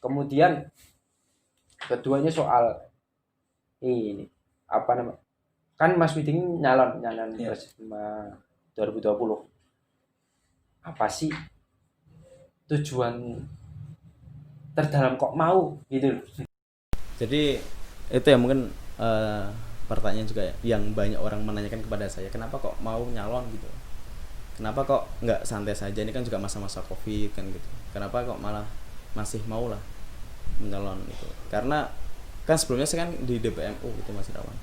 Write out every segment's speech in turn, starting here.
Kemudian keduanya soal ini apa namanya? Kan Mas Widing nyalon presiden 2020. Apa sih tujuan terdalam kok mau gitu loh. Jadi itu ya mungkin pertanyaan juga ya, yang banyak orang menanyakan kepada saya, kenapa kok mau nyalon gitu, kenapa kok nggak santai saja, ini kan juga masa-masa covid kan gitu, kenapa kok malah masih mau lah menyalon gitu. Karena kan sebelumnya saya kan di DPMU gitu Mas Irawan,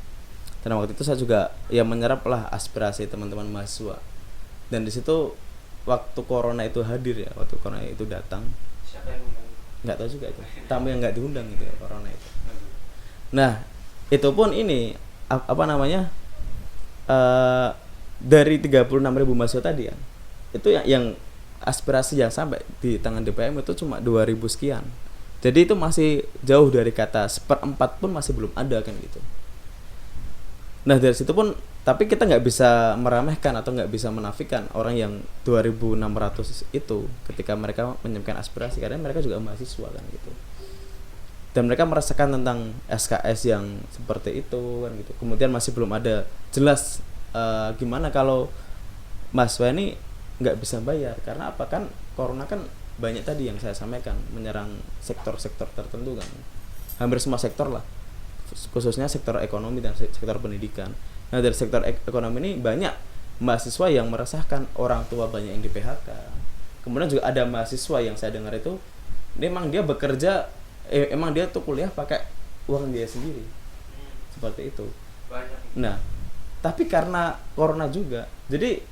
dan waktu itu saya juga ya menyerap lah aspirasi teman-teman mahasiswa, dan di situ waktu corona itu hadir ya, waktu corona itu datang, Siapa yang ngundang? nggak tahu juga itu tamu yang nggak diundang gitu ya, corona itu. Nah itu pun ini apa namanya, dari 36.000 mahasiswa tadi ya, itu yang aspirasi yang sampai di tangan DPM itu cuma 2.000 sekian. Jadi itu masih jauh dari kata seperempat pun masih belum ada kan gitu. Nah dari situ pun, tapi kita nggak bisa meremehkan atau nggak bisa menafikan orang yang 2.600 itu ketika mereka menyampaikan aspirasi, karena mereka juga mahasiswa kan gitu, dan mereka merasakan tentang SKS yang seperti itu kan gitu. Kemudian masih belum ada jelas gimana kalau mahasiswa ini nggak bisa bayar, karena apa, kan corona kan banyak tadi yang saya sampaikan menyerang sektor-sektor tertentu kan, hampir semua sektor lah, khususnya sektor ekonomi dan sektor pendidikan. Nah dari sektor ekonomi ini banyak mahasiswa yang merasakan orang tua banyak yang di PHK. Kemudian juga ada mahasiswa yang saya dengar itu memang dia bekerja, emang dia tuh kuliah pakai uang dia sendiri, seperti itu. Nah tapi karena corona juga, jadi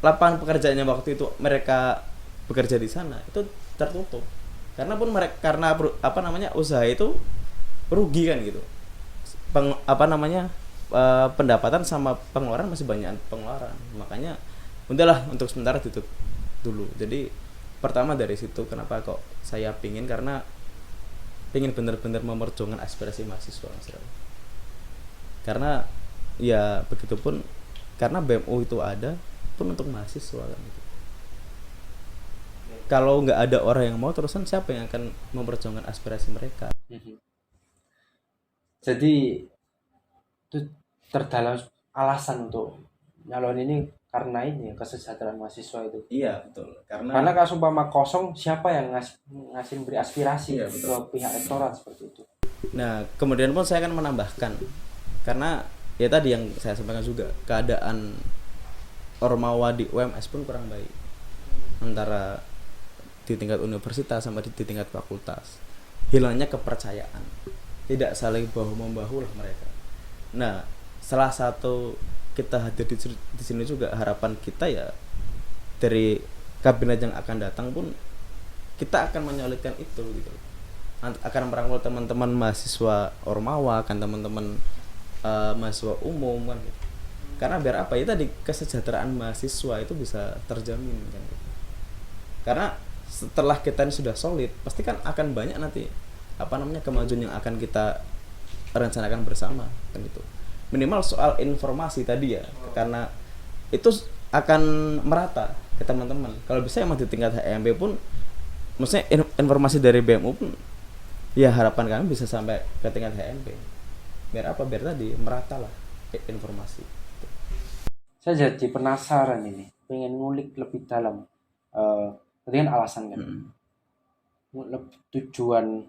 lapangan pekerjaannya waktu itu mereka bekerja di sana itu tertutup, karena pun mereka karena apa namanya usaha itu rugi kan gitu. Apa namanya, pendapatan sama pengeluaran masih banyak pengeluaran, makanya udahlah untuk sementara tutup dulu. Jadi pertama dari situ kenapa kok saya pingin, karena pingin benar-benar memperjuangkan aspirasi mahasiswa Mas Rawi. Karena ya begitupun, karena BMU itu ada pun untuk mahasiswa kan gitu. Kalau nggak ada orang yang mau, terusan siapa yang akan memperjuangkan aspirasi mereka? Jadi itu terdalam alasan untuk nyalon ini karena ini kesejahteraan mahasiswa itu. Iya betul, Karena kalau umpama kosong, siapa yang ngasih beri aspirasi Iya, ke betul. pihak rektorat seperti itu. Nah kemudian pun saya akan menambahkan, karena ya tadi yang saya sampaikan juga, keadaan ormawa di UMS pun kurang baik, antara di tingkat universitas sama di tingkat fakultas. Hilangnya kepercayaan, tidak saling bahu membahu lah mereka. Nah salah satu kita hadir di sini juga, harapan kita ya dari kabinet yang akan datang pun kita akan menyolidkan itu gitu, akan merangkul teman-teman mahasiswa ormawa, kan teman-teman mahasiswa umum kan gitu. Karena biar apa ya, tadi kesejahteraan mahasiswa itu bisa terjamin kan gitu. Karena setelah kita ini sudah solid, pasti kan akan banyak nanti apa namanya kemajuan yang akan kita rencanakan bersama kan gitu. Minimal soal informasi tadi ya, karena itu akan merata ke teman-teman. Kalau bisa emang di tingkat HMB pun, maksudnya informasi dari BMU pun ya harapan kami bisa sampai ke tingkat HMB. Biar apa, biar tadi merata lah informasi. Saya jadi penasaran ini, pengen ngulik lebih dalam. Tadi kan alasan kan, tujuan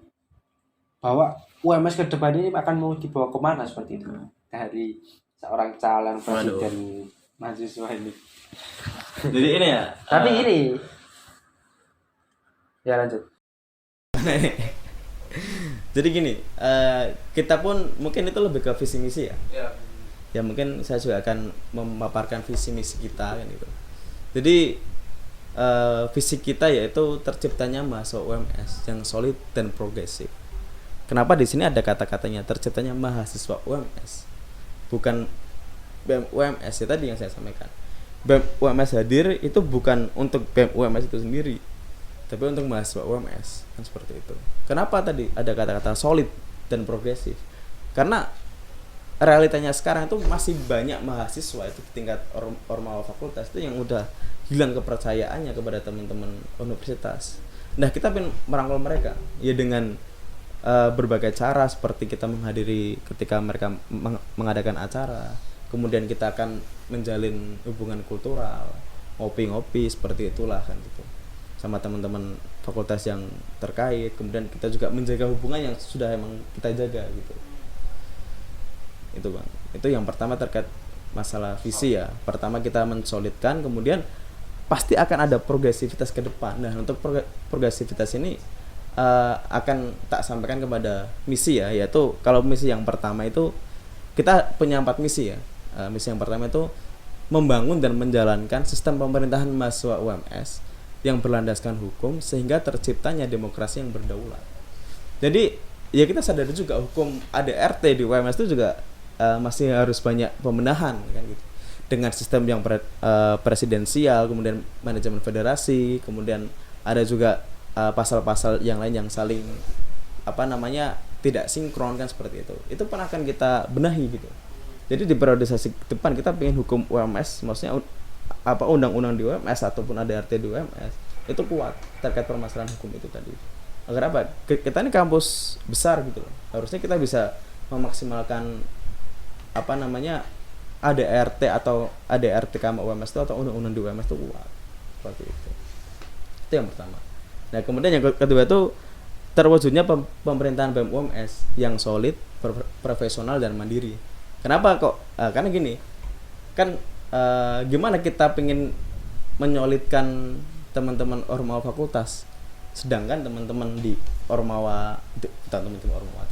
bahwa UMS ke depan ini akan mau dibawa kemana seperti itu dari seorang calon presiden mahasiswa ini. Jadi ini ya. Tapi ini ya lanjut. Jadi gini, kita pun mungkin itu lebih ke visi misi ya. Ya mungkin saya juga akan memaparkan visi misi kita kan gitu. Jadi visi kita yaitu terciptanya mahasiswa UMS yang solid dan progresif. Kenapa di sini ada kata-katanya terciptanya mahasiswa UMS, bukan BEM UMS ya, tadi yang saya sampaikan. BEM UMS hadir itu bukan untuk BEM UMS itu sendiri, tapi untuk mahasiswa UMS kan seperti itu. Kenapa tadi ada kata-kata solid dan progresif? Karena realitanya sekarang itu masih banyak mahasiswa itu di tingkat ormawa fakultas itu yang udah hilang kepercayaannya kepada teman-teman universitas. Nah kita pengen merangkul mereka ya dengan berbagai cara, seperti kita menghadiri ketika mereka mengadakan acara, kemudian kita akan menjalin hubungan kultural, ngopi-ngopi seperti itulah kan gitu sama teman-teman fakultas yang terkait. Kemudian kita juga menjaga hubungan yang sudah emang kita jaga gitu. Itu Bang, itu yang pertama terkait masalah visi ya. Pertama kita mensolidkan, kemudian pasti akan ada progresivitas ke depan. Nah untuk progresivitas ini akan tak sampaikan kepada misi ya, yaitu kalau misi yang pertama itu kita punya 4 misi ya. Misi yang pertama itu membangun dan menjalankan sistem pemerintahan mahasiswa UMS yang berlandaskan hukum sehingga terciptanya demokrasi yang berdaulat. Jadi ya kita sadar juga hukum ADRT di UMS itu juga masih harus banyak pembenahan kan gitu. Dengan sistem yang presidensial, kemudian manajemen federasi, kemudian ada juga pasal-pasal yang lain yang saling tidak sinkron kan seperti itu. Itu pun akan kita benahi gitu. Jadi di periodisasi depan kita pengen hukum UMS, maksudnya undang-undang di UMS ataupun ADRT di UMS itu kuat terkait permasalahan hukum itu tadi. Agar apa? Kita ini kampus besar gitu loh. Harusnya kita bisa memaksimalkan ADRT atau ADRT sama UMS itu atau undang-undang di UMS itu kuat. Seperti itu. Itu yang pertama. Nah, kemudian yang kedua itu terwujudnya pemerintahan BEM UMS yang solid, profesional dan mandiri. Kenapa kok? Karena gini. Kan gimana kita pengen menyolidkan teman-teman Ormawa fakultas, sedangkan teman-teman di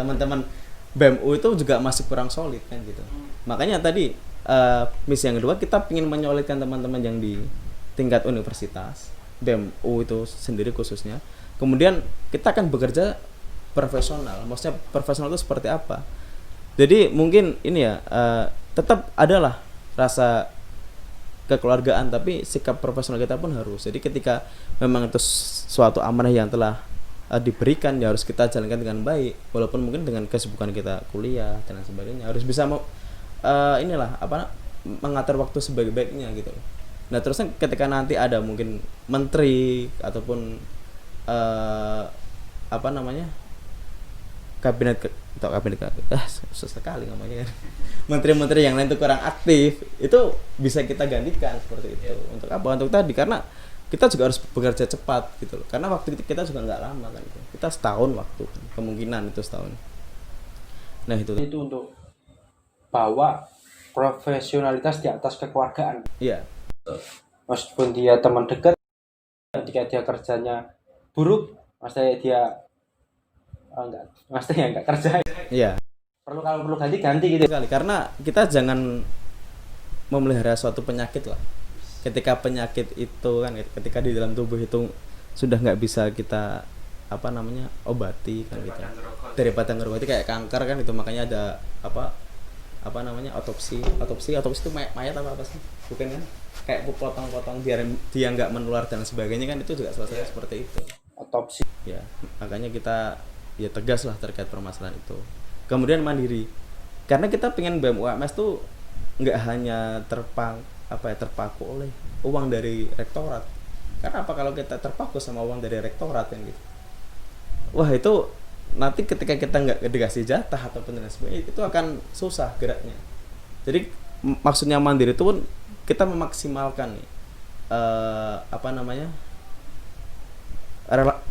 teman-teman BMU itu juga masih kurang solid kan gitu. Makanya tadi misi yang kedua kita pengen menyolidkan teman-teman yang di tingkat universitas, BMU itu sendiri khususnya. Kemudian kita akan bekerja profesional. Maksudnya profesional itu seperti apa? Jadi mungkin ini ya tetap adalah rasa kekeluargaan, tapi sikap profesional kita pun harus. Jadi ketika memang itu suatu amanah yang telah diberikan, ya harus kita jalankan dengan baik, walaupun mungkin dengan kesibukan kita kuliah dan sebagainya, harus bisa mengatur waktu sebaik-baiknya gitu. Nah terusnya ketika nanti ada mungkin menteri ataupun kabinet susah sekali ngomongnya. Menteri-menteri yang lain itu kurang aktif, itu bisa kita gantikan seperti itu. Untuk apa? Untuk tadi, karena kita juga harus bekerja cepat gitu loh. Karena waktu kita juga nggak lama kan itu. Kita setahun waktu, kemungkinan itu setahun. Nah itu untuk bawa profesionalitas di atas kekeluargaan. Iya. Meskipun dia teman dekat, ketika dia kerjanya buruk, maksudnya nggak kerja. Iya. Kalau perlu ganti gitu sekali, karena kita jangan memelihara suatu penyakit lah. Ketika penyakit itu kan, ketika di dalam tubuh itu sudah nggak bisa kita obati kan gitu. Daripada ngerobati kayak kanker kan itu, makanya ada otopsi itu mayat apa sih? Bukan kan? Kayak potong-potong biar dia nggak menular dan sebagainya kan, itu juga selesai seperti itu. Otopsi. Ya, makanya kita ya tegas lah terkait permasalahan itu. Kemudian mandiri, karena kita pengen BEM UMS tuh nggak hanya terpaku oleh uang dari rektorat. Karena apa, kalau kita terpaku sama uang dari rektorat kan gitu, wah itu nanti ketika kita nggak dikasih jatah ataupun dan sebagainya, itu akan susah geraknya. Jadi maksudnya mandiri itu pun kita memaksimalkan nih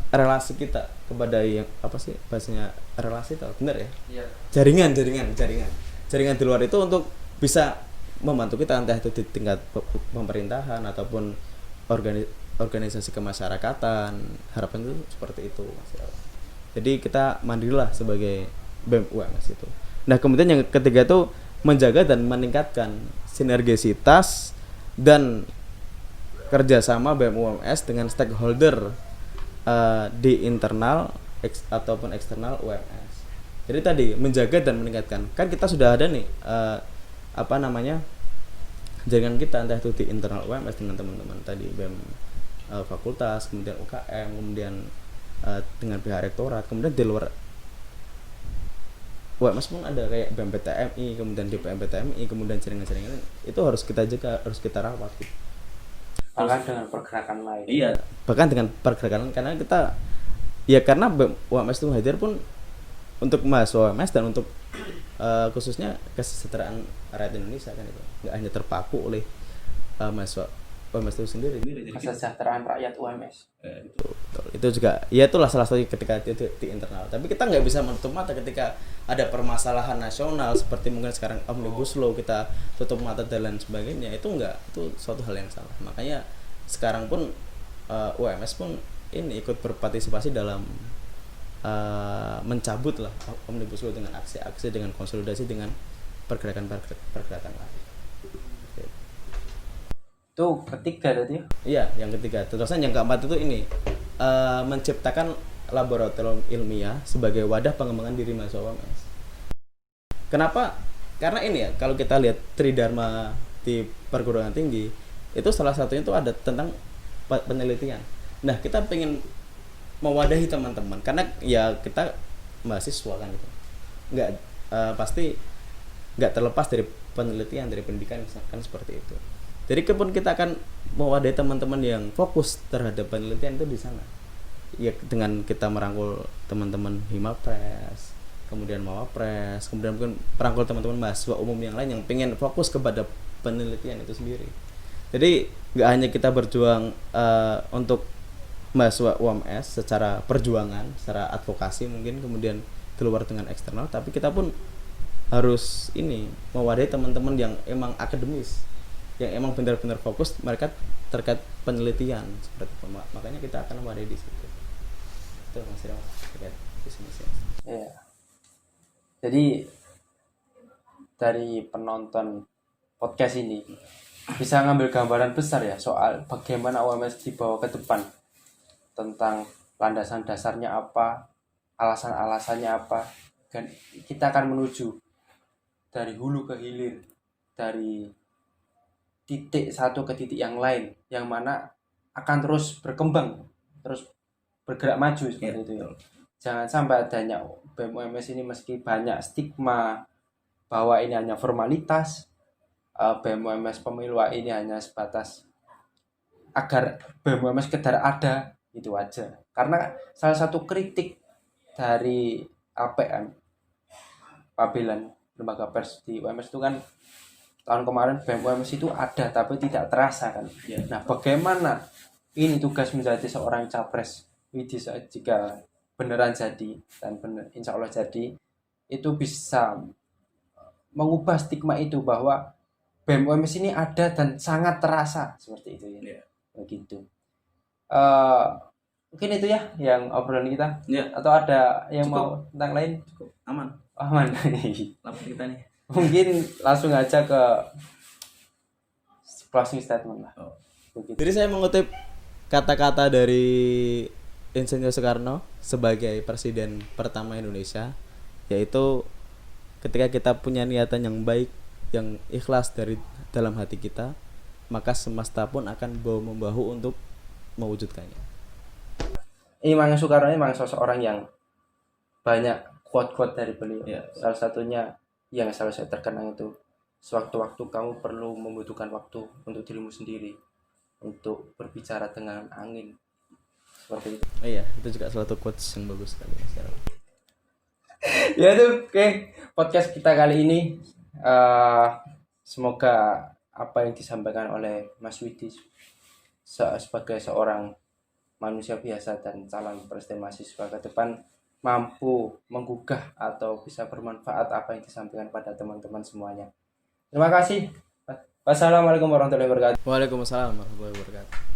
relasi kita kepada yang bahasanya relasi tau benar ya? Iya. Jaringan di luar itu untuk bisa membantu kita, entah itu di tingkat pemerintahan ataupun organisasi kemasyarakatan. Harapan itu seperti itu Mas. Jadi kita mandirilah sebagai BEM UMS itu. Nah kemudian yang ketiga itu menjaga dan meningkatkan sinergisitas dan kerjasama BEM UMS dengan stakeholder di internal ataupun eksternal UMS. Jadi tadi menjaga dan meningkatkan. Kan kita sudah ada nih jaringan kita, entah itu di internal UMS dengan teman-teman tadi BEM fakultas, kemudian UKM, kemudian dengan pihak rektorat, kemudian di luar UMS pun ada kayak BEM PTMI, kemudian DPM PTMI, kemudian jaringan-jaringan itu harus kita jaga, harus kita rawat gitu. bahkan dengan pergerakan lain. Iya, bahkan dengan pergerakan karena kita karena UMS itu hadir pun untuk mahasiswa UMS dan untuk khususnya kesejahteraan rakyat Indonesia kan itu nggak hanya terpaku oleh mahasiswa UMS itu sendiri. Kesejahteraan rakyat UMS. Itu juga itulah salah satu ketika itu di internal. Tapi kita nggak bisa menutup mata ketika ada permasalahan nasional seperti mungkin sekarang Omnibus Law kita tutup mata dan lain sebagainya, itu suatu hal yang salah. Makanya sekarang pun UMS pun ini ikut berpartisipasi dalam mencabut lah Omnibus Law dengan aksi-aksi, dengan konsolidasi dengan pergerakan lain. Itu ketiga tadi. Iya, yang ketiga. Terusan yang keempat itu ini menciptakan laboratorium ilmiah sebagai wadah pengembangan diri mahasiswa UMS. Kenapa? Karena ini ya, kalau kita lihat Tridharma di perguruan tinggi itu salah satunya itu ada tentang penelitian. Nah, kita pengen mewadahi teman-teman karena ya kita mahasiswa kan gitu. Pasti nggak terlepas dari penelitian, dari pendidikan misalkan seperti itu. Jadi kepun kita akan mewadahi teman-teman yang fokus terhadap penelitian itu di sana. Ya dengan kita merangkul teman-teman Himapres, kemudian Mawapres, kemudian mungkin merangkul teman-teman mahasiswa umum yang lain yang pengen fokus kepada penelitian itu sendiri. Jadi nggak hanya kita berjuang untuk mahasiswa UMS secara perjuangan, secara advokasi mungkin kemudian keluar dengan eksternal, tapi kita pun harus ini mewadahi teman-teman yang emang akademis, yang emang benar-benar fokus mereka terkait penelitian seperti itu. Makanya kita akan mewadahi di situ. Itu Mas Ira terkait visi misi. Iya. Jadi dari penonton podcast ini bisa ngambil gambaran besar ya soal bagaimana UMS dibawa ke depan, tentang landasan dasarnya apa, alasan-alasannya apa, dan kita akan menuju dari hulu ke hilir, dari titik satu ke titik yang lain, yang mana akan terus berkembang, terus bergerak maju seperti itu ya. Jangan sampai adanya BEM UMS ini meski banyak stigma bahwa ini hanya formalitas, BEM UMS pemilu ini hanya sebatas agar BEM UMS sekedar ada, itu aja. Karena salah satu kritik dari APM, Pabelan Lembaga Pers di UMS itu kan tahun kemarin BEM UMS itu ada tapi tidak terasa kan. Nah, bagaimana ini tugas menjadi seorang capres jika beneran jadi dan insya Allah jadi, itu bisa mengubah stigma itu bahwa BEM UMS ini ada dan sangat terasa seperti itu ya. Begitu. Mungkin itu ya yang obrolan kita. Atau ada yang cukup mau tentang lain? Cukup aman. Lapor kita nih. Mungkin langsung aja ke closing statement lah. Jadi saya mengutip kata-kata dari Insinyur Soekarno sebagai presiden pertama Indonesia, yaitu ketika kita punya niatan yang baik, yang ikhlas dari dalam hati kita, maka semesta pun akan bahu-membahu untuk mewujudkannya. Ini Mang Soekarno ini memang seseorang yang banyak quote-quote dari beliau. Salah satunya yang selalu saya terkenang itu, sewaktu-waktu kamu perlu membutuhkan waktu untuk dirimu sendiri, untuk berbicara dengan angin. Seperti itu. Iya, itu juga salah satu quotes yang bagus sekali. Ya itu oke. Podcast kita kali ini semoga apa yang disampaikan oleh Mas Widi sebagai seorang manusia biasa dan calon presiden mahasiswa ke depan mampu menggugah atau bisa bermanfaat apa yang disampaikan pada teman-teman semuanya. Terima kasih. Wassalamualaikum warahmatullahi wabarakatuh. Waalaikumsalam warahmatullahi wabarakatuh.